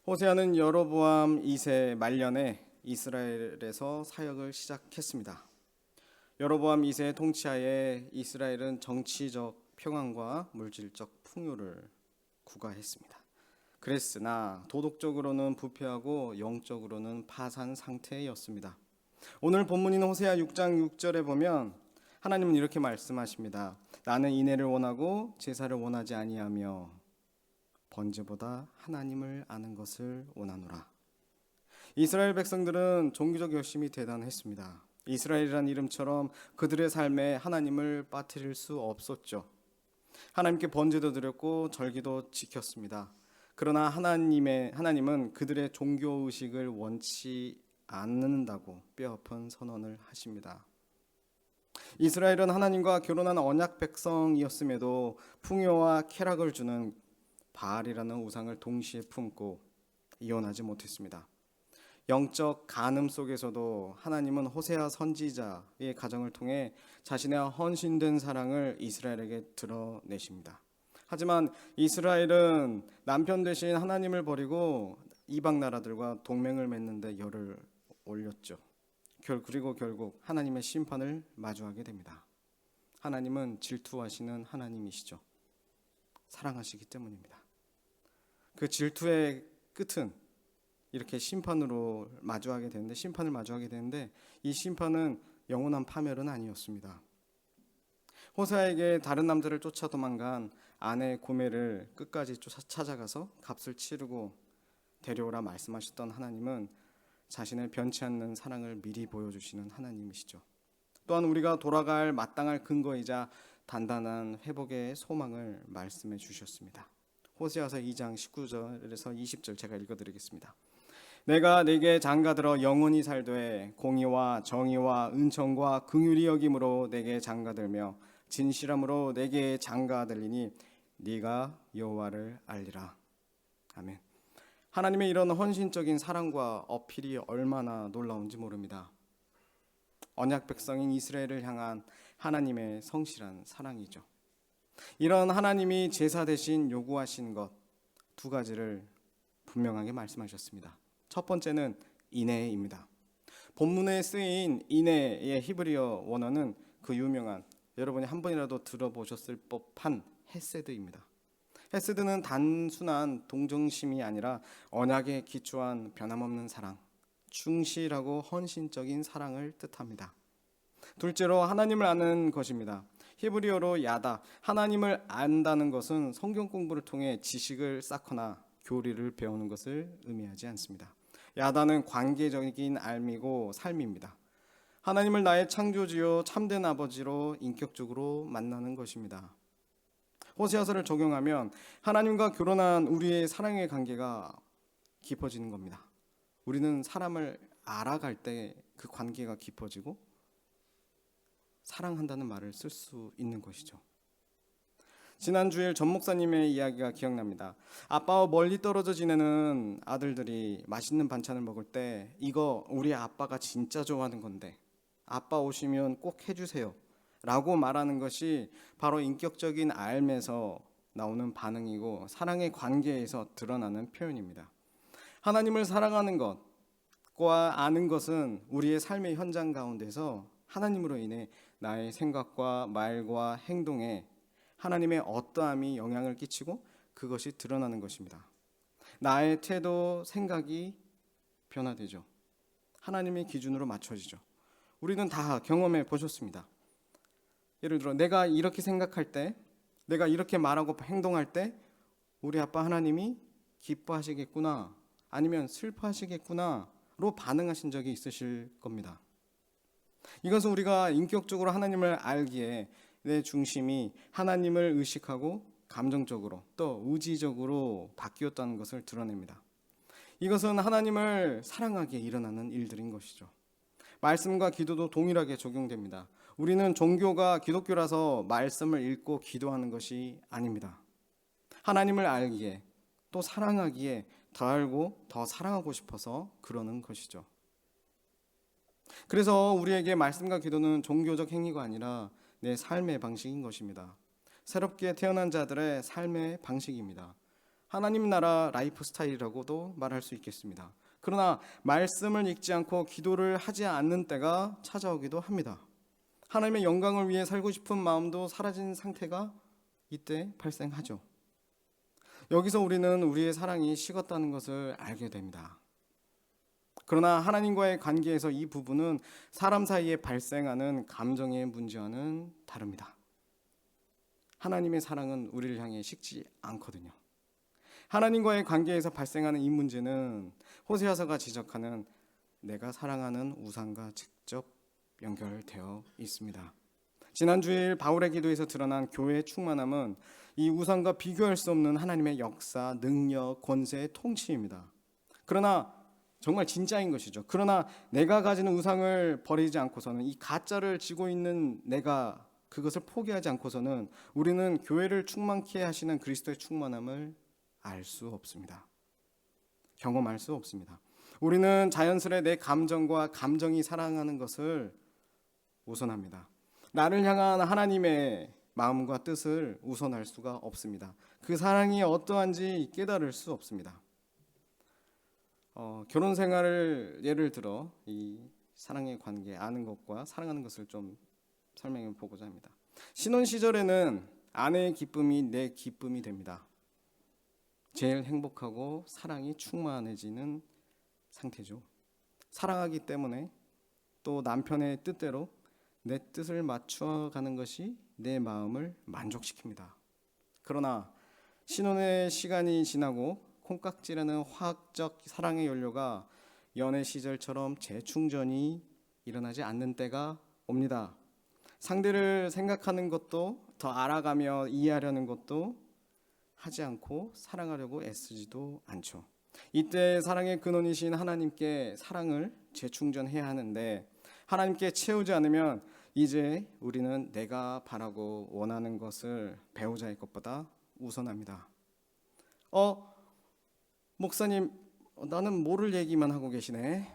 호세아는 여로보암 2세 말년에 이스라엘에서 사역을 시작했습니다. 여로보암 2세의 통치하에 이스라엘은 정치적 평안과 물질적 풍요를 구가했습니다. 그랬으나 도덕적으로는 부패하고 영적으로는 파산 상태였습니다. 오늘 본문인 호세아 6장 6절에 보면 하나님은 이렇게 말씀하십니다. 나는 인애를 원하고 제사를 원하지 아니하며 번제보다 하나님을 아는 것을 원하노라. 이스라엘 백성들은 종교적 열심이 대단했습니다. 이스라엘이란 이름처럼 그들의 삶에 하나님을 빠뜨릴 수 없었죠. 하나님께 번제도 드렸고 절기도 지켰습니다. 그러나 하나님은 그들의 종교 의식을 원치 않는다고 뼈아픈 선언을 하십니다. 이스라엘은 하나님과 결혼한 언약 백성이었음에도 풍요와 쾌락을 주는 바알이라는 우상을 동시에 품고 이혼하지 못했습니다. 영적 간음 속에서도 하나님은 호세아 선지자의 가정을 통해 자신의 헌신된 사랑을 이스라엘에게 드러내십니다. 하지만 이스라엘은 남편 대신 하나님을 버리고 이방 나라들과 동맹을 맺는데 열을 올렸죠. 그리고 결국 하나님의 심판을 마주하게 됩니다. 하나님은 질투하시는 하나님이시죠. 사랑하시기 때문입니다. 그 질투의 끝은 이렇게 심판을 마주하게 되는데 이 심판은 영원한 파멸은 아니었습니다. 호세아에게 다른 남자를 쫓아 도망간 아내 고멜을 끝까지 찾아가서 값을 치르고 데려오라 말씀하셨던 하나님은 자신의 변치 않는 사랑을 미리 보여주시는 하나님이시죠. 또한 우리가 돌아갈 마땅할 근거이자 단단한 회복의 소망을 말씀해 주셨습니다. 호세아서 2장 19절에서 20절 제가 읽어드리겠습니다. 내가 네게 장가들어 영원히 살되 공의와 정의와 은총과 긍휼히 여김으로 네게 장가들며 진실함으로 네게 장가들리니 네가 여호와를 알리라. 아멘. 하나님의 이런 헌신적인 사랑과 어필이 얼마나 놀라운지 모릅니다. 언약 백성인 이스라엘을 향한 하나님의 성실한 사랑이죠. 이런 하나님이 제사 대신 요구하신 것 두 가지를 분명하게 말씀하셨습니다. 첫 번째는 인애입니다. 본문에 쓰인 인애의 히브리어 원어는 그 유명한, 여러분이 한 번이라도 들어보셨을 법한 헤세드입니다. 헤세드는 단순한 동정심이 아니라 언약에 기초한 변함없는 사랑, 충실하고 헌신적인 사랑을 뜻합니다. 둘째로 하나님을 아는 것입니다. 히브리어로 야다, 하나님을 안다는 것은 성경 공부를 통해 지식을 쌓거나 교리를 배우는 것을 의미하지 않습니다. 야다는 관계적인 알미고 삶입니다. 하나님을 나의 창조주요 참된 아버지로 인격적으로 만나는 것입니다. 호세아서를 적용하면 하나님과 결혼한 우리의 사랑의 관계가 깊어지는 겁니다. 우리는 사람을 알아갈 때 그 관계가 깊어지고 사랑한다는 말을 쓸 수 있는 것이죠. 지난 주일 전 목사님의 이야기가 기억납니다. 아빠와 멀리 떨어져 지내는 아들들이 맛있는 반찬을 먹을 때 이거 우리 아빠가 진짜 좋아하는 건데 아빠 오시면 꼭 해주세요 라고 말하는 것이 바로 인격적인 알에서 나오는 반응이고 사랑의 관계에서 드러나는 표현입니다. 하나님을 사랑하는 것과 아는 것은 우리의 삶의 현장 가운데서 하나님으로 인해 나의 생각과 말과 행동에 하나님의 어떠함이 영향을 끼치고 그것이 드러나는 것입니다. 나의 태도, 생각이 변화되죠. 하나님의 기준으로 맞춰지죠. 우리는 다 경험해 보셨습니다. 예를 들어 내가 이렇게 생각할 때, 내가 이렇게 말하고 행동할 때 우리 아빠 하나님이 기뻐하시겠구나, 아니면 슬퍼하시겠구나로 반응하신 적이 있으실 겁니다. 이것은 우리가 인격적으로 하나님을 알기에 내 중심이 하나님을 의식하고 감정적으로 또 의지적으로 바뀌었다는 것을 드러냅니다. 이것은 하나님을 사랑하기에 일어나는 일들인 것이죠. 말씀과 기도도 동일하게 적용됩니다. 우리는 종교가 기독교라서 말씀을 읽고 기도하는 것이 아닙니다. 하나님을 알기에 또 사랑하기에 더 알고 더 사랑하고 싶어서 그러는 것이죠. 그래서 우리에게 말씀과 기도는 종교적 행위가 아니라 내 삶의 방식인 것입니다. 새롭게 태어난 자들의 삶의 방식입니다. 하나님 나라 라이프 스타일이라고도 말할 수 있겠습니다. 그러나 말씀을 읽지 않고 기도를 하지 않는 때가 찾아오기도 합니다. 하나님의 영광을 위해 살고 싶은 마음도 사라진 상태가 이때 발생하죠. 여기서 우리는 우리의 사랑이 식었다는 것을 알게 됩니다. 그러나 하나님과의 관계에서 이 부분은 사람 사이에 발생하는 감정의 문제와는 다릅니다. 하나님의 사랑은 우리를 향해 식지 않거든요. 하나님과의 관계에서 발생하는 이 문제는 호세아서가 지적하는 내가 사랑하는 우상과 직접 연결되어 있습니다. 지난 주일 바울의 기도에서 드러난 교회의 충만함은 이 우상과 비교할 수 없는 하나님의 역사, 능력, 권세의 통치입니다. 그러나 정말 진짜인 것이죠. 그러나 내가 가지는 우상을 버리지 않고서는, 이 가짜를 지고 있는 내가 그것을 포기하지 않고서는 우리는 교회를 충만케 하시는 그리스도의 충만함을 알 수 없습니다. 경험할 수 없습니다. 우리는 자연스레 내 감정과 감정이 사랑하는 것을 우선합니다. 나를 향한 하나님의 마음과 뜻을 우선할 수가 없습니다. 그 사랑이 어떠한지 깨달을 수 없습니다. 결혼 생활을 예를 들어 이 사랑의 관계, 아는 것과 사랑하는 것을 좀 설명해 보고자 합니다. 신혼 시절에는 아내의 기쁨이 내 기쁨이 됩니다. 제일 행복하고 사랑이 충만해지는 상태죠. 사랑하기 때문에 또 남편의 뜻대로 내 뜻을 맞춰가는 것이 내 마음을 만족시킵니다. 그러나 신혼의 시간이 지나고 콩깍지라는 화학적 사랑의 연료가 연애 시절처럼 재충전이 일어나지 않는 때가 옵니다. 상대를 생각하는 것도, 더 알아가며 이해하려는 것도 하지 않고 사랑하려고 애쓰지도 않죠. 이때 사랑의 근원이신 하나님께 사랑을 재충전해야 하는데, 하나님께 채우지 않으면 이제 우리는 내가 바라고 원하는 것을 배우자의 것보다 우선합니다. 목사님, 나는 모를 얘기만 하고 계시네.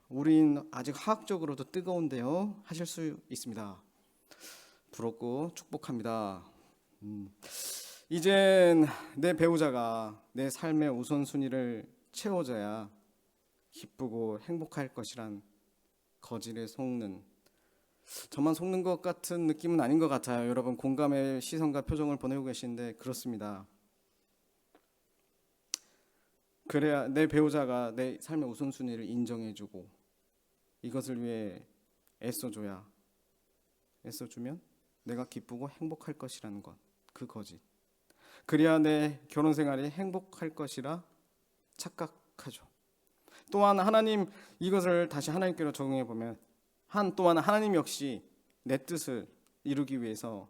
우린 아직 화학적으로도 뜨거운데요 하실 수 있습니다. 부럽고 축복합니다. 이젠 내 배우자가 내 삶의 우선순위를 채워줘야 기쁘고 행복할 것이란 거짓에 속는, 저만 속는 것 같은 느낌은 아닌 것 같아요. 여러분 공감의 시선과 표정을 보내고 계신데 그렇습니다. 그래야 내 배우자가 내 삶의 우선순위를 인정해주고 이것을 위해 애써주면 내가 기쁘고 행복할 것이라는 것, 그 거짓. 그래야 내 결혼 생활이 행복할 것이라 착각하죠. 또한 하나님, 이것을 다시 하나님께로 적용해 보면 또한 하나님 역시 내 뜻을 이루기 위해서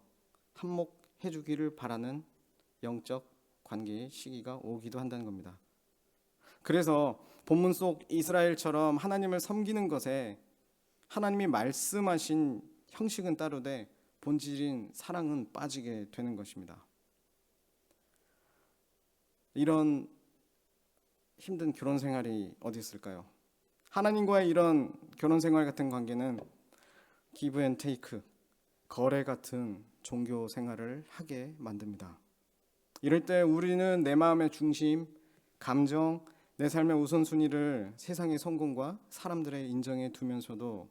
한몫해 주기를 바라는 영적 관계의 시기가 오기도 한다는 겁니다. 그래서 본문 속 이스라엘처럼 하나님을 섬기는 것에 하나님이 말씀하신 형식은 따르되 본질인 사랑은 빠지게 되는 것입니다. 이런 힘든 결혼 생활이 어디 있을까요? 하나님과의 이런 결혼 생활 같은 관계는 기브 앤 테이크, 거래 같은 종교 생활을 하게 만듭니다. 이럴 때 우리는 내 마음의 중심, 감정, 내 삶의 우선순위를 세상의 성공과 사람들의 인정에 두면서도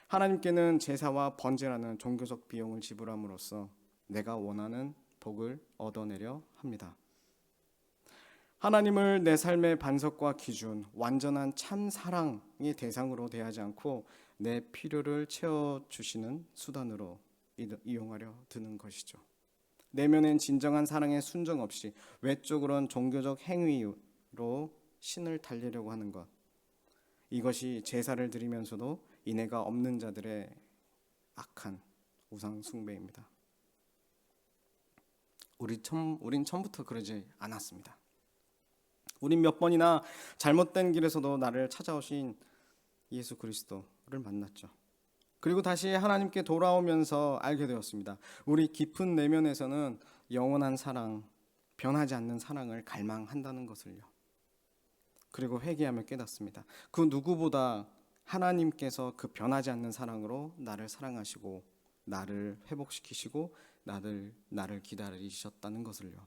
하나님께는 제사와 번제라는 종교적 비용을 지불함으로써 내가 원하는 복을 얻어내려 합니다. 하나님을 내 삶의 반석과 기준, 완전한 참 사랑의 대상으로 대하지 않고 내 필요를 채워주시는 수단으로 이용하려 드는 것이죠. 내면엔 진정한 사랑에 순정 없이 외적으로는 종교적 행위로 신을 달래려고 하는 것, 이것이 제사를 드리면서도 인애가 없는 자들의 악한 우상 숭배입니다. 우린 처음부터 그러지 않았습니다. 우린 몇 번이나 잘못된 길에서도 나를 찾아오신 예수 그리스도를 만났죠. 그리고 다시 하나님께 돌아오면서 알게 되었습니다. 우리 깊은 내면에서는 영원한 사랑, 변하지 않는 사랑을 갈망한다는 것을요. 그리고 회개하며 깨닫습니다. 그 누구보다 하나님께서 그 변하지 않는 사랑으로 나를 사랑하시고 나를 회복시키시고 나를 기다리셨다는 것을요.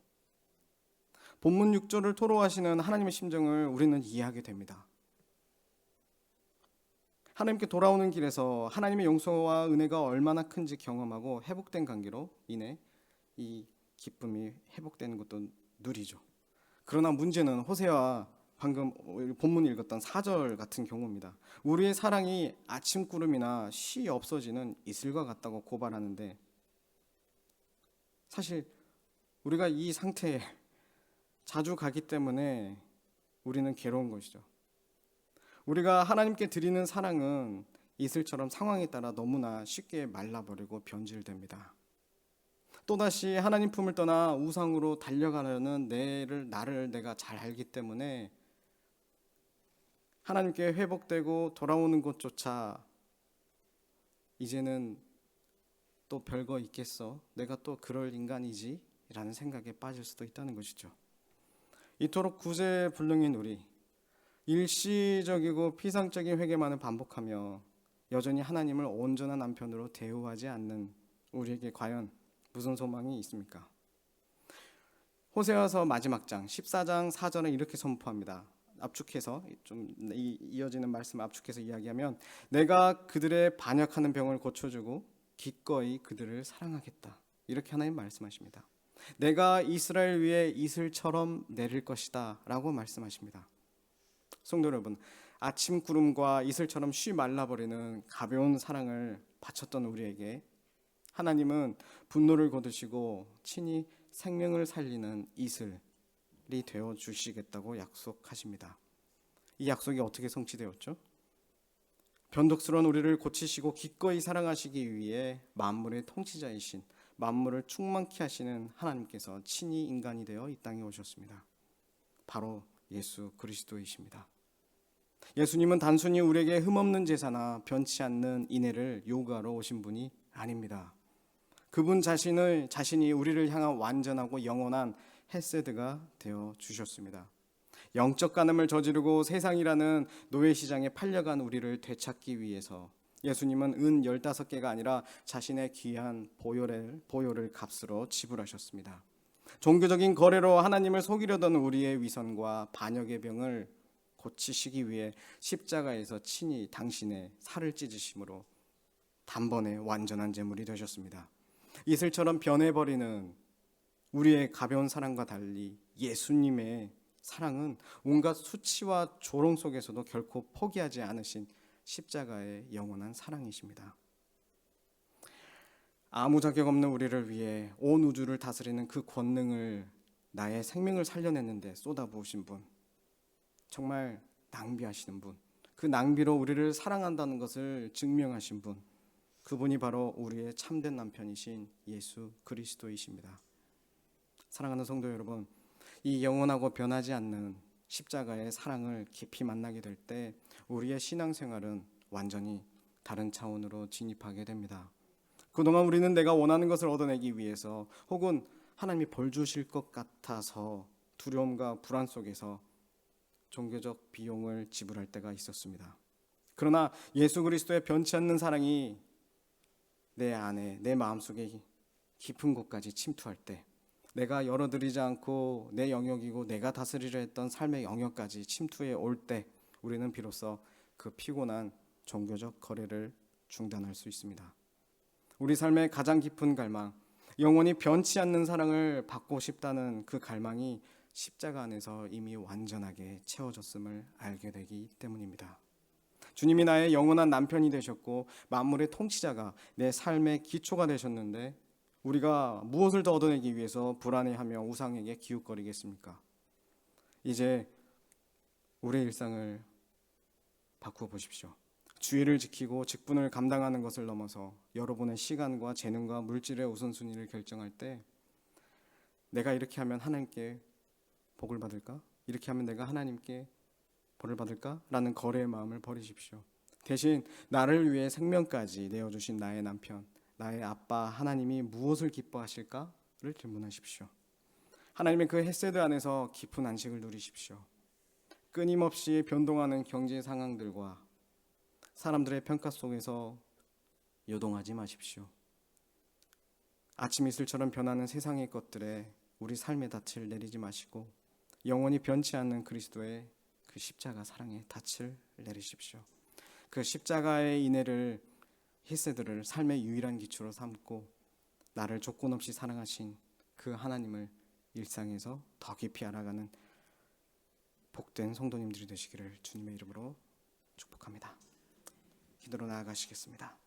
본문 6절을 토로하시는 하나님의 심정을 우리는 이해하게 됩니다. 하나님께 돌아오는 길에서 하나님의 용서와 은혜가 얼마나 큰지 경험하고 회복된 관계로 인해 이 기쁨이 회복되는 것도 누리죠. 그러나 문제는 호세아와 방금 본문 읽었던 4절 같은 경우입니다. 우리의 사랑이 아침 구름이나 쉬 없어지는 이슬과 같다고 고발하는데, 사실 우리가 이 상태에 자주 가기 때문에 우리는 괴로운 것이죠. 우리가 하나님께 드리는 사랑은 이슬처럼 상황에 따라 너무나 쉽게 말라버리고 변질됩니다. 또다시 하나님 품을 떠나 우상으로 달려가려는 나를 내가 잘 알기 때문에 하나님께 회복되고 돌아오는 것조차 이제는 또 별거 있겠어, 내가 또 그럴 인간이지 라는 생각에 빠질 수도 있다는 것이죠. 이토록 구제불능인 우리, 일시적이고 피상적인 회개만을 반복하며 여전히 하나님을 온전한 남편으로 대우하지 않는 우리에게 과연 무슨 소망이 있습니까? 호세아서 마지막 장 14장 4절은 이렇게 선포합니다. 압축해서 좀 이어지는 말씀을 압축해서 이야기하면, 내가 그들의 반역하는 병을 고쳐주고 기꺼이 그들을 사랑하겠다. 이렇게 하나님 말씀하십니다. 내가 이스라엘 위에 이슬처럼 내릴 것이다 라고 말씀하십니다. 성도 여러분, 아침 구름과 이슬처럼 쉬 말라버리는 가벼운 사랑을 바쳤던 우리에게 하나님은 분노를 거두시고 친히 생명을 살리는 이슬이 되어 주시겠다고 약속하십니다. 이 약속이 어떻게 성취되었죠? 변덕스러운 우리를 고치시고 기꺼이 사랑하시기 위해 만물의 통치자이신, 만물을 충만케 하시는 하나님께서 친히 인간이 되어 이 땅에 오셨습니다. 바로 예수 그리스도이십니다. 예수님은 단순히 우리에게 흠없는 제사나 변치 않는 인애를 요구하러 오신 분이 아닙니다. 그분 자신이 우리를 향한 완전하고 영원한 헤세드가 되어 주셨습니다. 영적 간음을 저지르고 세상이라는 노예시장에 팔려간 우리를 되찾기 위해서 예수님은 은 15개가 아니라 자신의 귀한 보혈을 값으로 지불하셨습니다. 종교적인 거래로 하나님을 속이려던 우리의 위선과 반역의 병을 고치시기 위해 십자가에서 친히 당신의 살을 찢으심으로 단번에 완전한 제물이 되셨습니다. 이슬처럼 변해버리는 우리의 가벼운 사랑과 달리 예수님의 사랑은 온갖 수치와 조롱 속에서도 결코 포기하지 않으신 십자가의 영원한 사랑이십니다. 아무 자격 없는 우리를 위해 온 우주를 다스리는 그 권능을, 나의 생명을 살려냈는데 쏟아부으신 분, 정말 낭비하시는 분, 그 낭비로 우리를 사랑한다는 것을 증명하신 분, 그분이 바로 우리의 참된 남편이신 예수 그리스도이십니다. 사랑하는 성도 여러분, 이 영원하고 변하지 않는 십자가의 사랑을 깊이 만나게 될 때 우리의 신앙생활은 완전히 다른 차원으로 진입하게 됩니다. 그동안 우리는 내가 원하는 것을 얻어내기 위해서, 혹은 하나님이 벌 주실 것 같아서 두려움과 불안 속에서 종교적 비용을 지불할 때가 있었습니다. 그러나 예수 그리스도의 변치 않는 사랑이 내 안에, 내 마음속에 깊은 곳까지 침투할 때, 내가 열어드리지 않고 내 영역이고 내가 다스리려 했던 삶의 영역까지 침투해 올 때 우리는 비로소 그 피곤한 종교적 거래를 중단할 수 있습니다. 우리 삶의 가장 깊은 갈망, 영원히 변치 않는 사랑을 받고 싶다는 그 갈망이 십자가 안에서 이미 완전하게 채워졌음을 알게 되기 때문입니다. 주님이 나의 영원한 남편이 되셨고 만물의 통치자가 내 삶의 기초가 되셨는데, 우리가 무엇을 더 얻어내기 위해서 불안해하며 우상에게 기웃거리겠습니까? 이제 우리의 일상을 바꾸어 보십시오. 주의를 지키고 직분을 감당하는 것을 넘어서 여러분의 시간과 재능과 물질의 우선순위를 결정할 때, 내가 이렇게 하면 하나님께 복을 받을까? 이렇게 하면 내가 하나님께 벌을 받을까? 라는 거래의 마음을 버리십시오. 대신 나를 위해 생명까지 내어주신 나의 남편, 나의 아빠 하나님이 무엇을 기뻐하실까를 질문하십시오. 하나님의 그 헤세드 안에서 깊은 안식을 누리십시오. 끊임없이 변동하는 경제 상황들과 사람들의 평가 속에서 요동하지 마십시오. 아침 이슬처럼 변하는 세상의 것들에 우리 삶의 닻을 내리지 마시고 영원히 변치 않는 그리스도의 그 십자가 사랑의 닻을 내리십시오. 그 십자가의 인애를 히세드를 삶의 유일한 기초로 삼고 나를 조건 없이 사랑하신 그 하나님을 일상에서 더 깊이 알아가는 복된 성도님들이 되시기를 주님의 이름으로 축복합니다. 기도로 나아가시겠습니다.